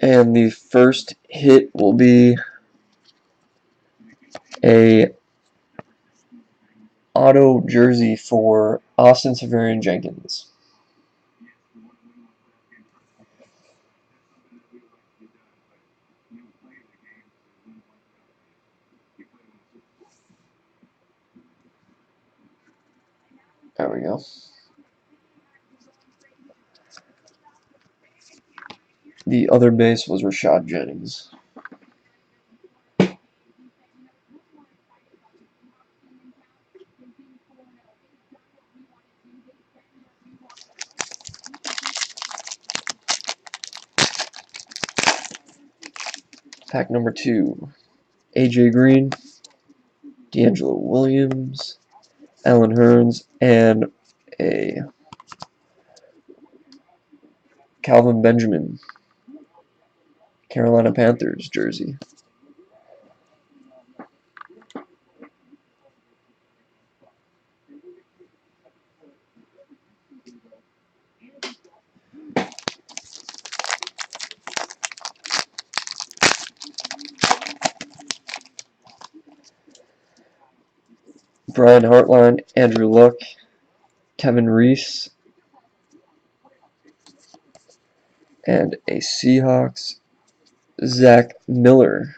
And the first hit will be a auto jersey for Austin Seferian-Jenkins. There we go. The other base was Rashad Jennings. Pack number 2, AJ Green, D'Angelo Williams, Allen Hurns, and a Calvin Benjamin, Carolina Panthers jersey. Brian Hartline, Andrew Luck, Kevin Reese, and a Seahawks, Zach Miller.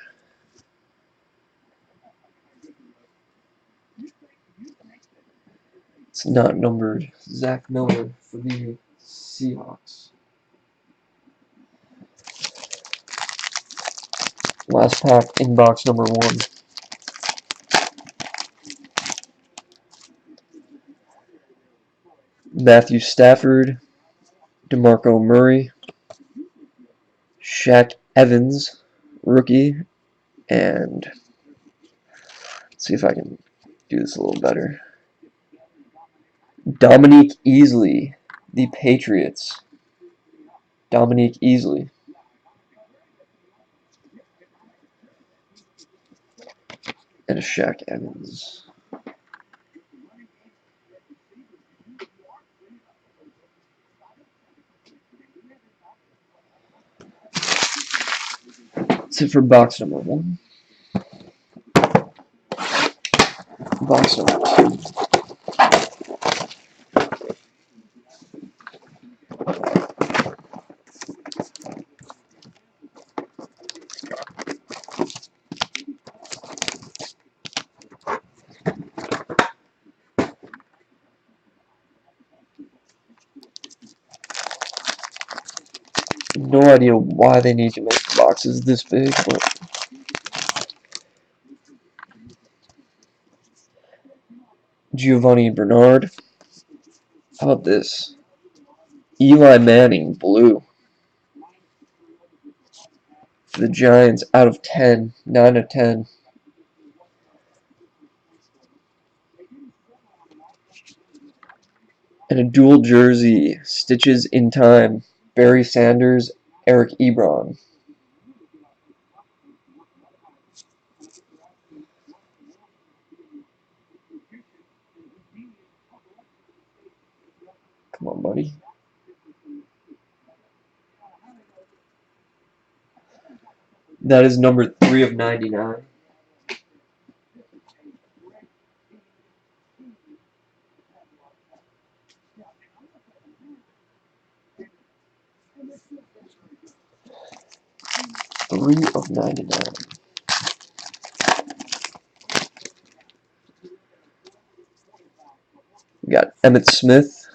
It's not numbered. Zach Miller for the Seahawks. Last pack in box number 1. Matthew Stafford, DeMarco Murray, Shaq Evans, rookie, and let's see if I can do this a little better. Dominique Easley, the Patriots. Dominique Easley. And a Shaq Evans. That's it for box number 1. Box number 2. No idea why they need to make the boxes this big, but Giovanni Bernard. How about this? Eli Manning, blue. For the Giants, out of 10. 9 of 10. And a dual jersey, Stitches in Time, Barry Sanders, Eric Ebron. Come on, buddy. That is number 3 of 99. Three of 99. We got Emmitt Smith,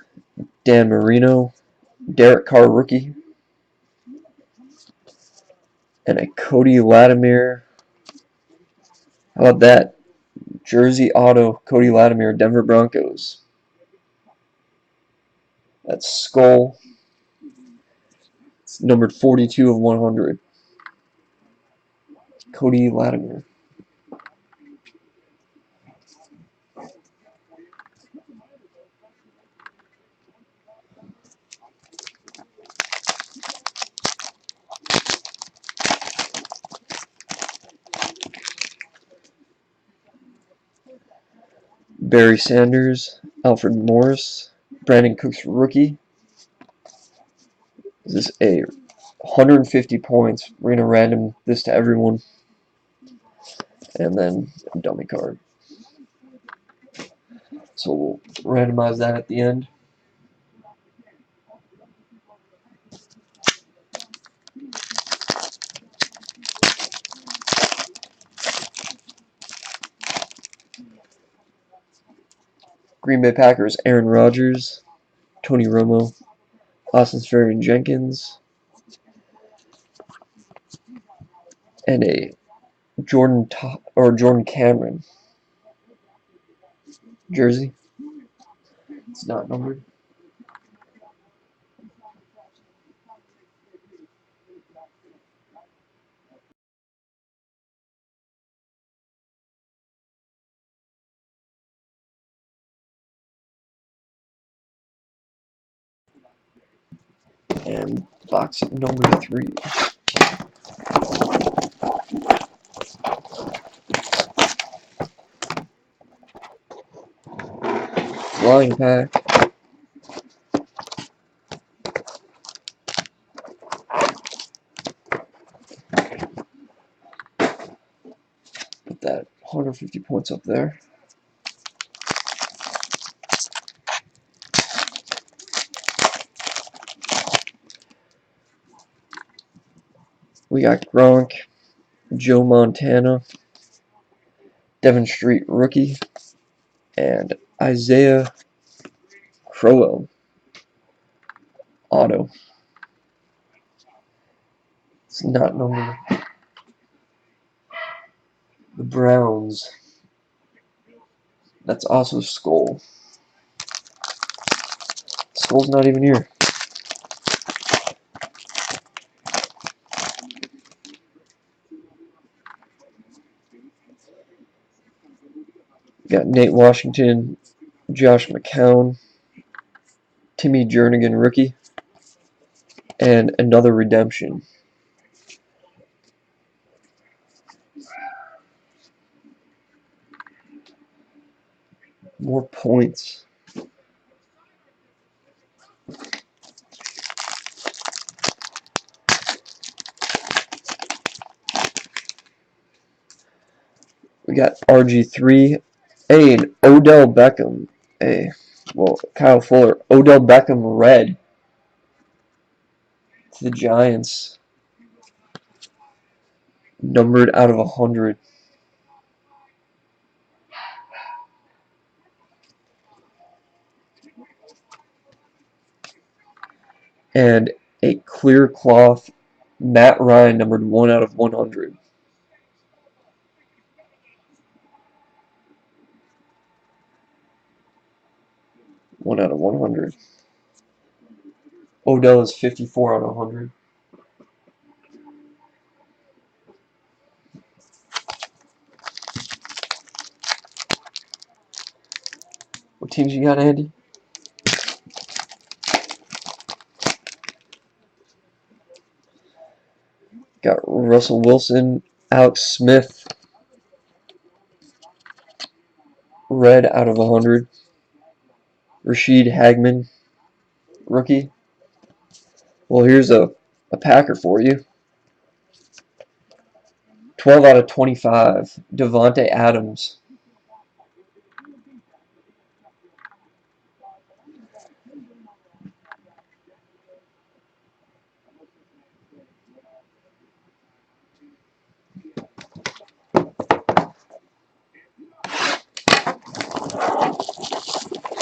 Dan Marino, Derek Carr rookie, and a Cody Latimer. How about that? Jersey auto, Cody Latimer, Denver Broncos. That's Skull. It's numbered 42 of 100. Cody Latimer. Barry Sanders, Alfred Morris, Brandon Cooks rookie. Is this a 150 points. We're gonna random this to everyone, and then a dummy card. So we'll randomize that at the end. Green Bay Packers, Aaron Rodgers, Tony Romo, Austin Seferian-Jenkins, and a Jordan Cameron jersey. It's not numbered. And box number 3. Flying pack. Put that 150 points up there. We got Gronk, Joe Montana, Devin Street rookie, and Isaiah Crowell auto. It's not numbered. The Browns. That's also Skull. Skull's not even here. We got Nate Washington, Josh McCown, Timmy Jernigan rookie, and another redemption. More points. We got RG3, and Odell Beckham. Kyle Fuller. Odell Beckham red to the Giants. Numbered out of 100. And a clear cloth Matt Ryan, numbered 1 out of 100. One out of 100. Odell is 54 out of 100. What teams you got, Andy? Got Russell Wilson, Alex Smith, red out of 100. Rashid Hagman, rookie. Well, here's a Packer for you. 12 out of 25. Devontae Adams.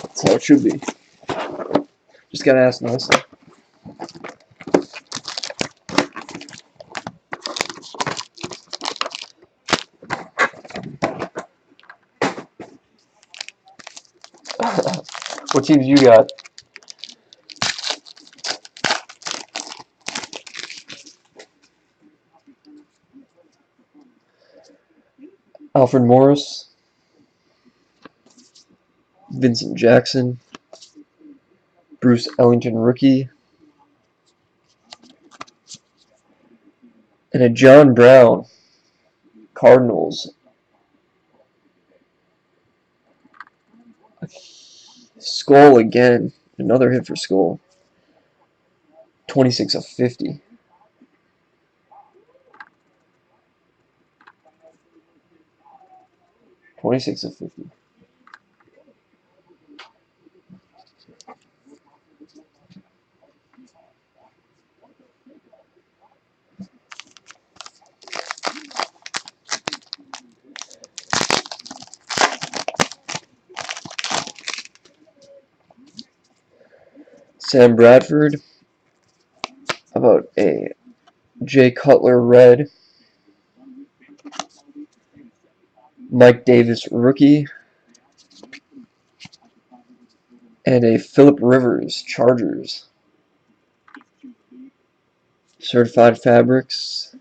That's how it should be. Just gotta ask nicely. What teams you got? Alfred Morris, Vincent Jackson, Bruce Ellington rookie, and a John Brown, Cardinals. Skull again. Another hit for Skull. 26 of 50. 26 of 50. Sam Bradford. About a Jay Cutler red. Mike Davis rookie. And a Phillip Rivers Chargers. Certified Fabrics.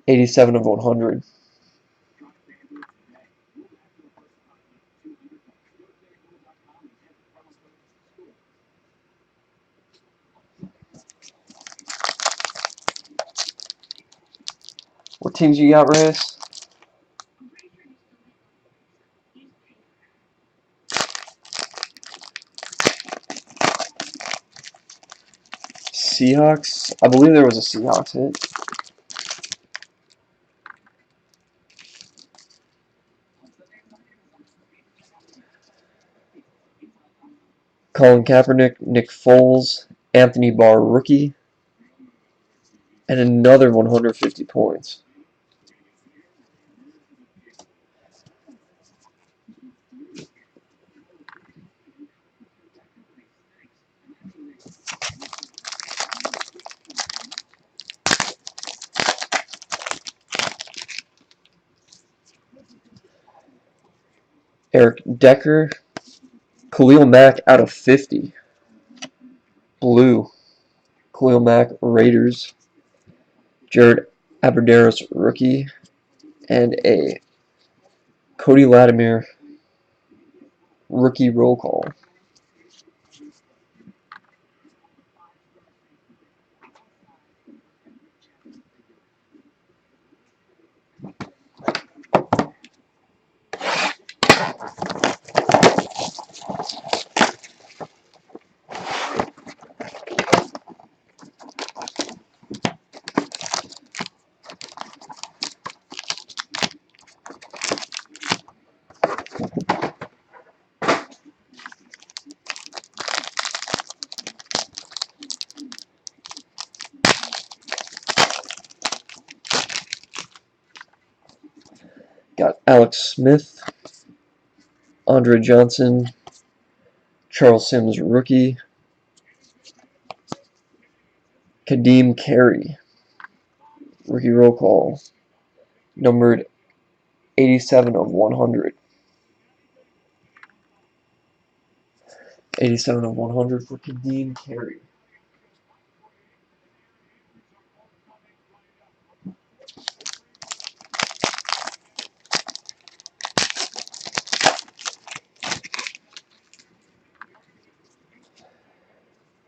87 of 100. What teams you got, Reyes? Seahawks. I believe there was a Seahawks hit. Colin Kaepernick, Nick Foles, Anthony Barr rookie, and another 150 points. Eric Decker, Khalil Mack out of 50. Blue, Khalil Mack Raiders, Jared Abbrederis rookie, and a Cody Latimer rookie roll call. Got Alex Smith, Andre Johnson, Charles Sims rookie, Kadeem Carey rookie roll call, numbered 87 of 100. 87 of 100 for Kadeem Carey.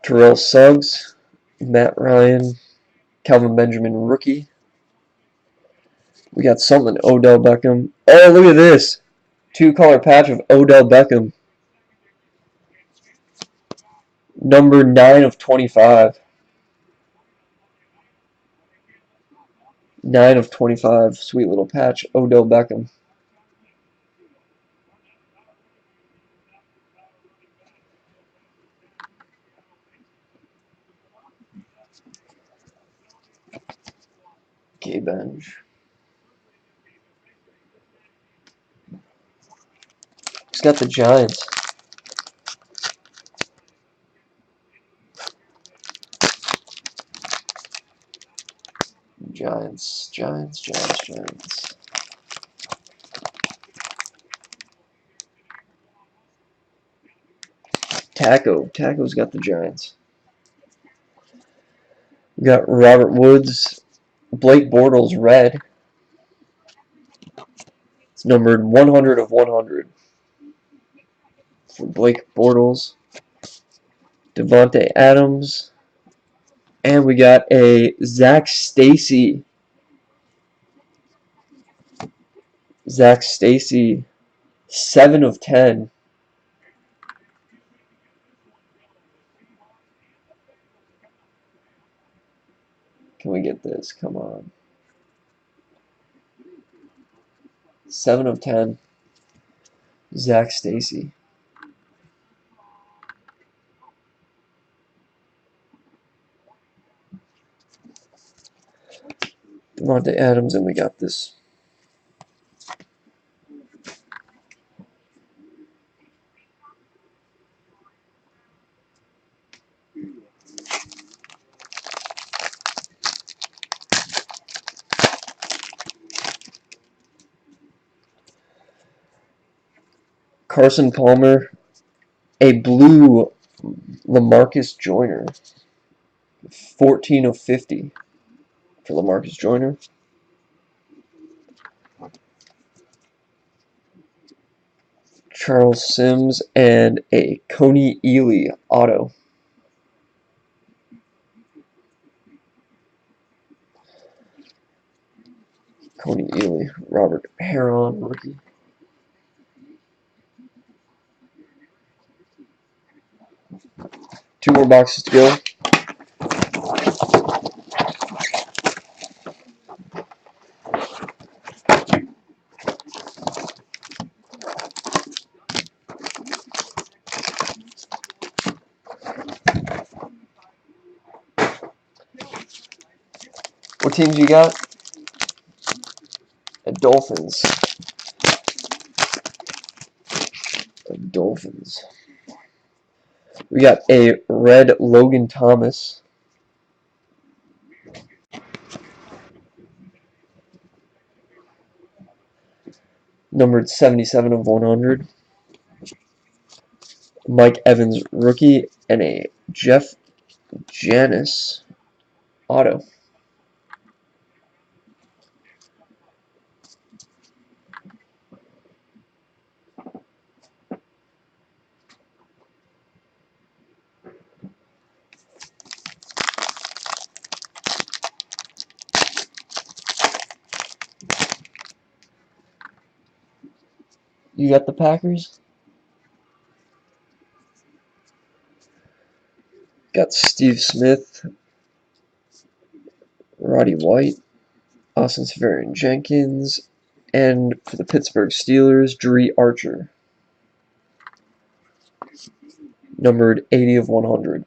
Terrell Suggs, Matt Ryan, Calvin Benjamin rookie. We got something, Odell Beckham. Oh, look at this. 2-color patch of Odell Beckham. Number 9 of 25. 9 of 25. Sweet little patch, Odell Beckham. K-Benj. He's got the Giants. Giants. Taco's got the Giants. We got Robert Woods, Blake Bortles red. It's numbered 100 of 100 for Blake Bortles. Devontae Adams. And we got a Zach Stacy. Zach Stacy, 7 of 10. Can we get this? Come on. 7 of 10. Zach Stacy. Devontae Adams, and we got this. Carson Palmer, a blue LaMarcus Joyner. 14 of 50 for LaMarcus Joyner. Charles Sims, and a Coney Ely auto. Coney Ely, Robert Heron, rookie. Two more boxes to go. What teams you got? Dolphins. Dolphins. We got a red Logan Thomas. Numbered 77 of 100. Mike Evans, rookie, and a Jeff Janis auto. You got the Packers? Got Steve Smith, Roddy White, Austin Seferian-Jenkins, and for the Pittsburgh Steelers, Dree Archer. Numbered 80 of 100.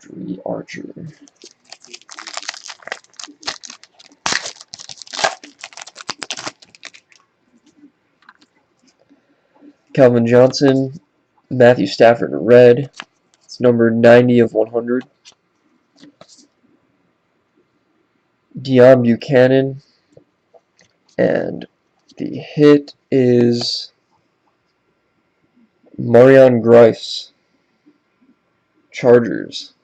Dree Archer. Calvin Johnson, Matthew Stafford, red. It's numbered 90 of 100. Deion Buchanan, and the hit is Marion Grice, Chargers.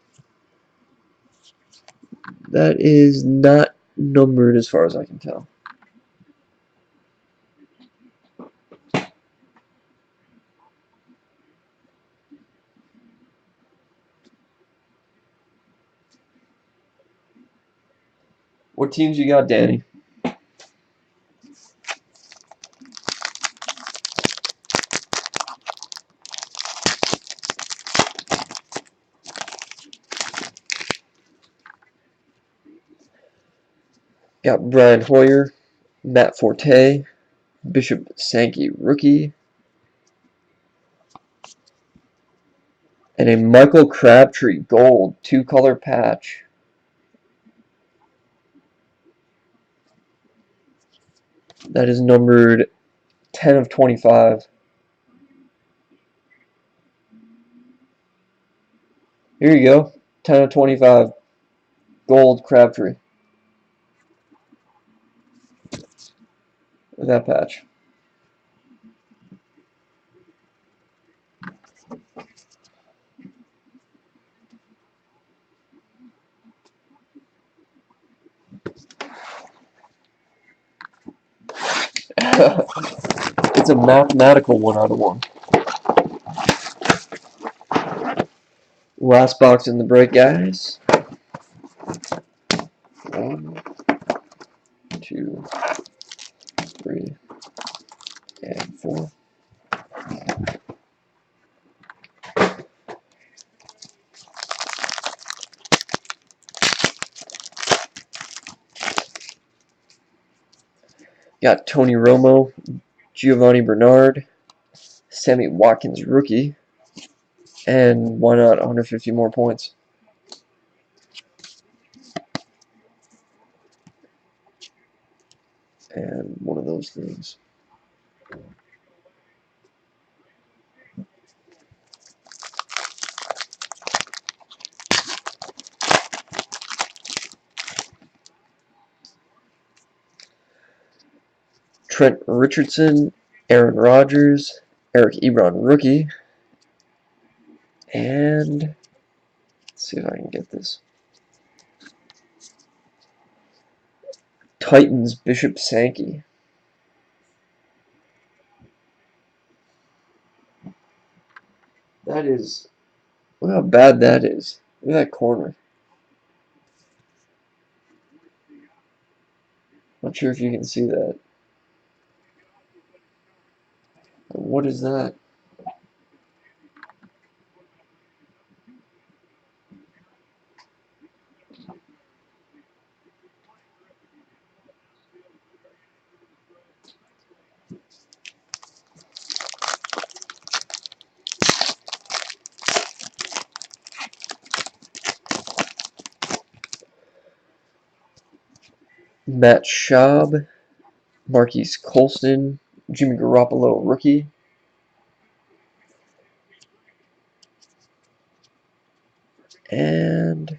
That is not numbered as far as I can tell. What teams you got, Danny? Got Brian Hoyer, Matt Forte, Bishop Sankey, rookie, and a Michael Crabtree gold 2-color patch. That is numbered 10 of 25. Here you go. 10 of 25. Gold Crabtree. That patch. It's a mathematical 1 out of 1. Last box in the break, guys. 1, 2, 3, and 4. Got Tony Romo, Giovanni Bernard, Sammy Watkins rookie, and why not 150 more points? And one of those things. Trent Richardson, Aaron Rodgers, Eric Ebron rookie, and let's see if I can get this. Titans Bishop Sankey. That is, look how bad that is. Look at that corner. Not sure if you can see that. What is that? Matt Schaub, Marquise Colston, Jimmy Garoppolo rookie, and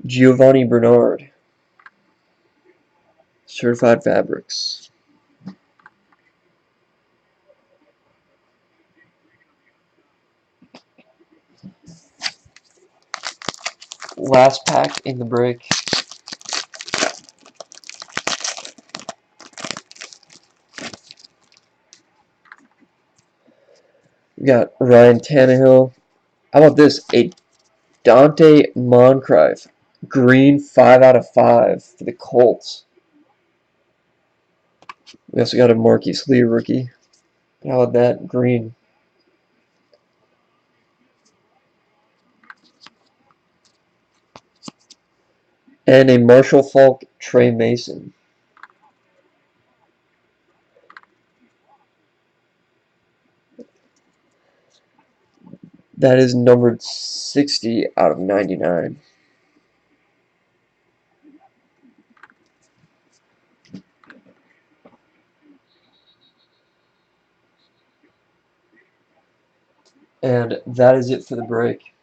Giovanni Bernard, Certified Fabrics. Last pack in the break. We got Ryan Tannehill. How about this? A Dante Moncrief. Green 5 out of 5 for the Colts. We also got a Marquise Lee rookie. How about that? Green. And a Marshall Faulk Trey Mason. That is numbered 60 out of 99. And that is it for the break.